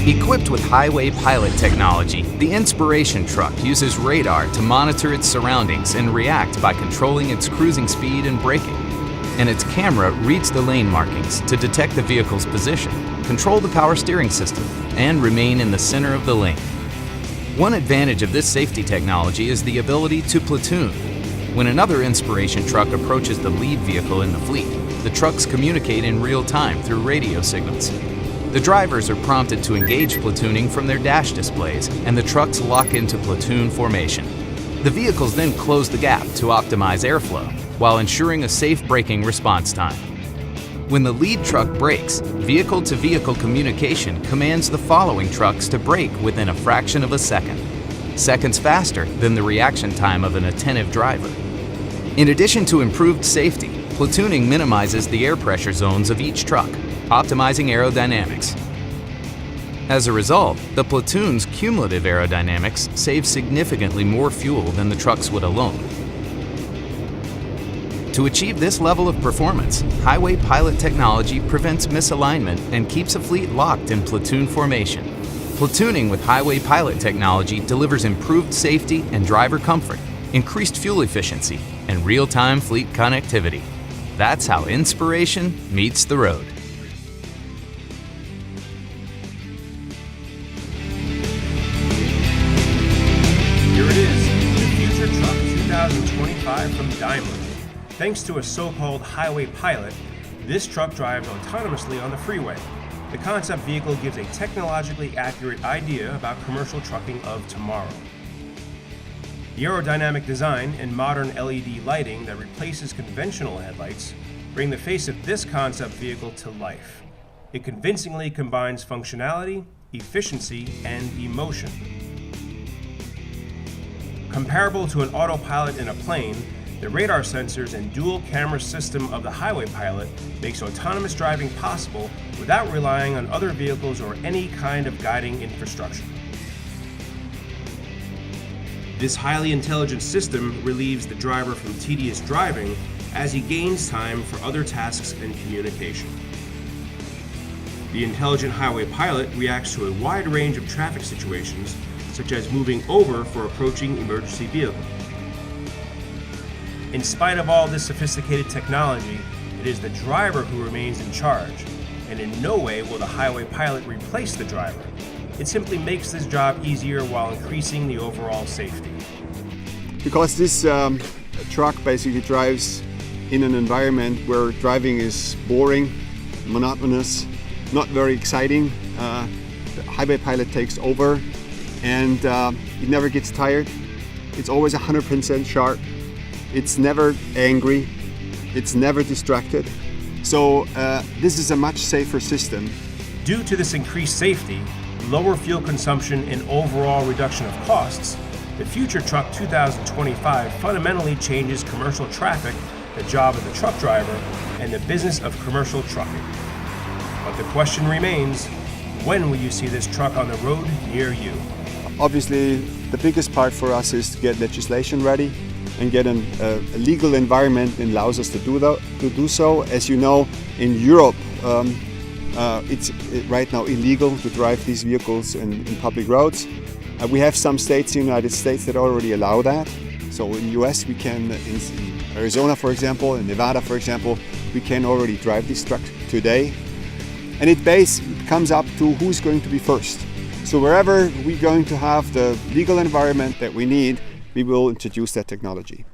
Equipped with Highway Pilot technology, the Inspiration truck uses radar to monitor its surroundings and react by controlling its cruising speed and braking. And its camera reads the lane markings to detect the vehicle's position, control the power steering system, and remain in the center of the lane. One advantage of this safety technology is the ability to platoon. When another Inspiration truck approaches the lead vehicle in the fleet, the trucks communicate in real time through radio signals. The drivers are prompted to engage platooning from their dash displays, and the trucks lock into platoon formation. The vehicles then close the gap to optimize airflow, while ensuring a safe braking response time. When the lead truck brakes, vehicle-to-vehicle communication commands the following trucks to brake within a fraction of a second, seconds faster than the reaction time of an attentive driver. In addition to improved safety, platooning minimizes the air pressure zones of each truck, optimizing aerodynamics. As a result, the platoon's cumulative aerodynamics save significantly more fuel than the trucks would alone. To achieve this level of performance, Highway Pilot technology prevents misalignment and keeps a fleet locked in platoon formation. Platooning with Highway Pilot technology delivers improved safety and driver comfort, increased fuel efficiency, and real-time fleet connectivity. That's how inspiration meets the road. Here it is, the Future Truck 2025 from Daimler. Thanks to a so-called Highway Pilot, this truck drives autonomously on the freeway. The concept vehicle gives a technologically accurate idea about commercial trucking of tomorrow. The aerodynamic design and modern LED lighting that replaces conventional headlights bring the face of this concept vehicle to life. It convincingly combines functionality, efficiency, and emotion. Comparable to an autopilot in a plane, the radar sensors and dual camera system of the Highway Pilot makes autonomous driving possible without relying on other vehicles or any kind of guiding infrastructure. This highly intelligent system relieves the driver from tedious driving as he gains time for other tasks and communication. The intelligent Highway Pilot reacts to a wide range of traffic situations, such as moving over for approaching emergency vehicle. In spite of all this sophisticated technology, it is the driver who remains in charge, and in no way will the Highway Pilot replace the driver. It simply makes this job easier while increasing the overall safety. Because this truck basically drives in an environment where driving is boring, monotonous, not very exciting, the Highway Pilot takes over, and it never gets tired. It's always 100% sharp. It's never angry, it's never distracted. So this is a much safer system. Due to this increased safety, lower fuel consumption, and overall reduction of costs, the Future Truck 2025 fundamentally changes commercial traffic, the job of the truck driver, and the business of commercial trucking. But the question remains, when will you see this truck on the road near you? Obviously, the biggest part for us is to get legislation ready and get a legal environment that allows us to do so. As you know, in Europe, it's right now illegal to drive these vehicles in public roads. We have some states in the United States that already allow that. So in the US, we can, in Arizona, for example, in Nevada, for example, we can already drive these trucks today. And it comes up to who's going to be first. So wherever we're going to have the legal environment that we need, we will introduce that technology.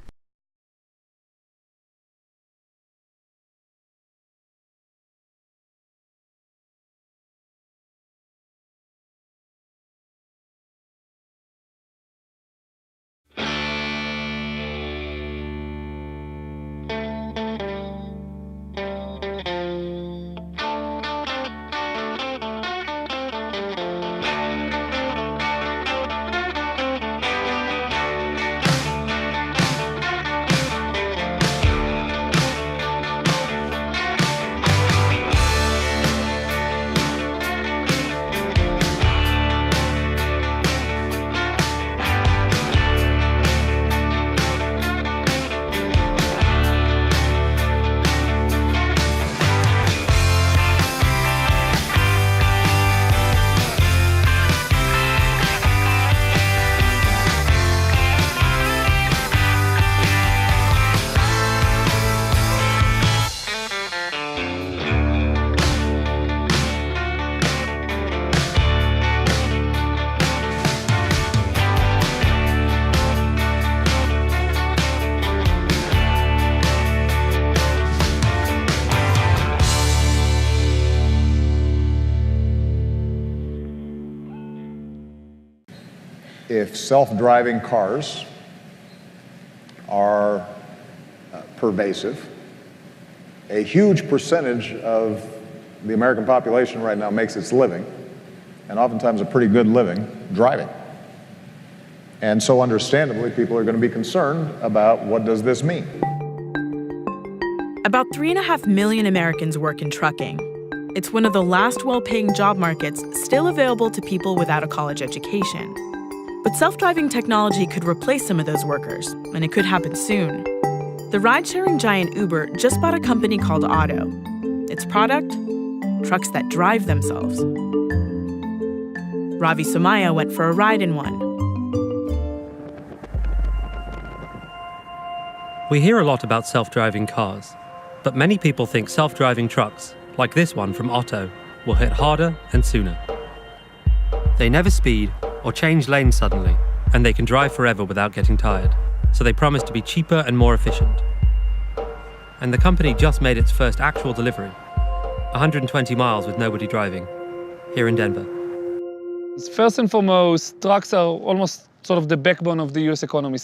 if self-driving cars are pervasive, a huge percentage of the American population right now makes its living, and oftentimes a pretty good living, driving. And so understandably, people are going to be concerned about what does this mean. About 3.5 million Americans work in trucking. It's one of the last well-paying job markets still available to people without a college education. But self-driving technology could replace some of those workers, and it could happen soon. The ride-sharing giant Uber just bought a company called Otto. Its product? Trucks that drive themselves. Ravi Somaya went for a ride in one. We hear a lot about self-driving cars, but many people think self-driving trucks, like this one from Otto, will hit harder and sooner. They never speed or change lanes suddenly, and they can drive forever without getting tired, so they promise to be cheaper and more efficient. And the company just made its first actual delivery, 120 miles with nobody driving, here in Denver. First and foremost, trucks are almost sort of the backbone of the US economy.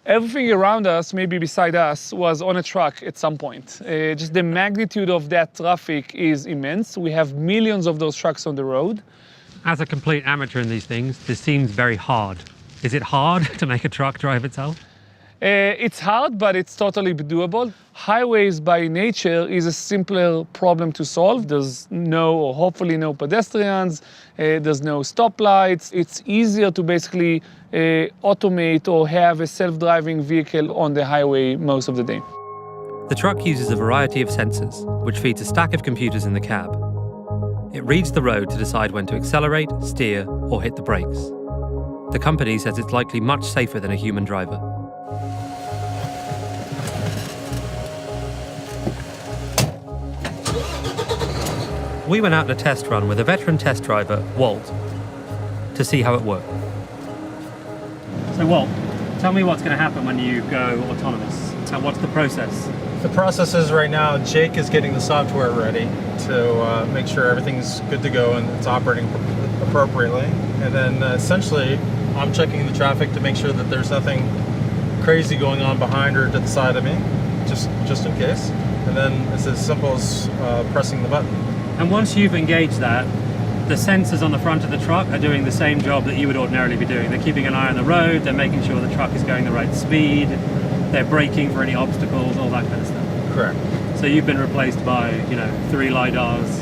Everything around us, maybe beside us, was on a truck at some point. Just the magnitude of that traffic is immense. We have millions of those trucks on the road. As a complete amateur in these things, this seems very hard. Is it hard to make a truck drive itself? It's hard, but it's totally doable. Highways by nature is a simpler problem to solve. There's no, or hopefully no pedestrians, there's no stoplights. It's easier to basically automate or have a self-driving vehicle on the highway most of the day. The truck uses a variety of sensors, which feeds a stack of computers in the cab. It reads the road to decide when to accelerate, steer, or hit the brakes. The company says it's likely much safer than a human driver. We went out on a test run with a veteran test driver, Walt, to see how it worked. So Walt, tell me what's going to happen when you go autonomous. What's the process? The process is right now, Jake is getting the software ready to make sure everything's good to go and it's operating appropriately. And then essentially, I'm checking the traffic to make sure that there's nothing crazy going on behind or to the side of me, just in case. And then it's as simple as pressing the button. And once you've engaged that, the sensors on the front of the truck are doing the same job that you would ordinarily be doing. They're keeping an eye on the road, they're making sure the truck is going the right speed, they're braking for any obstacles, all that kind of stuff. Correct. So you've been replaced by, 3 LiDARs,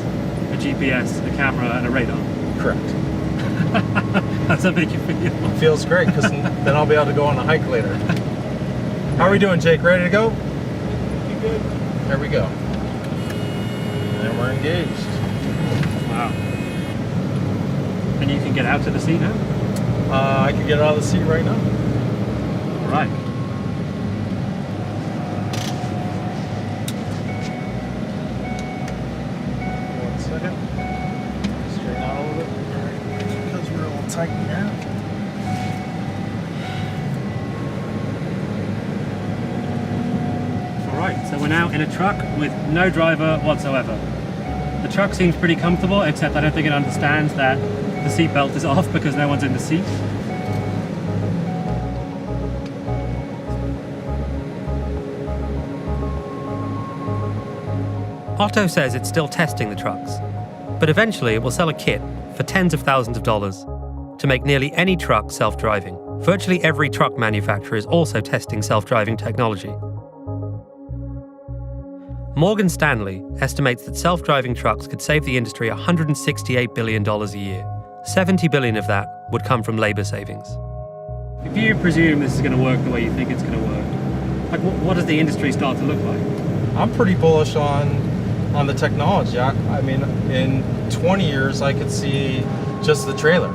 a GPS, a camera, and a radar. Correct. How's that make you feel? It feels great, because then I'll be able to go on a hike later. How are we doing, Jake? Ready to go? You good? There we go. And we're engaged. Wow. And you can get out to the seat now? I can get out of the seat right now. All right. One second. Straighten out a little bit. Because we're a little tight here. All right, so we're now in a truck with no driver whatsoever. The truck seems pretty comfortable, except I don't think it understands that the seatbelt is off because no one's in the seat. Otto says it's still testing the trucks, but eventually it will sell a kit for tens of thousands of dollars to make nearly any truck self-driving. Virtually every truck manufacturer is also testing self-driving technology. Morgan Stanley estimates that self-driving trucks could save the industry $168 billion a year. $70 billion of that would come from labor savings. If you presume this is going to work the way you think it's going to work, what does the industry start to look like? I'm pretty bullish on the technology. I mean, in 20 years, I could see just the trailer.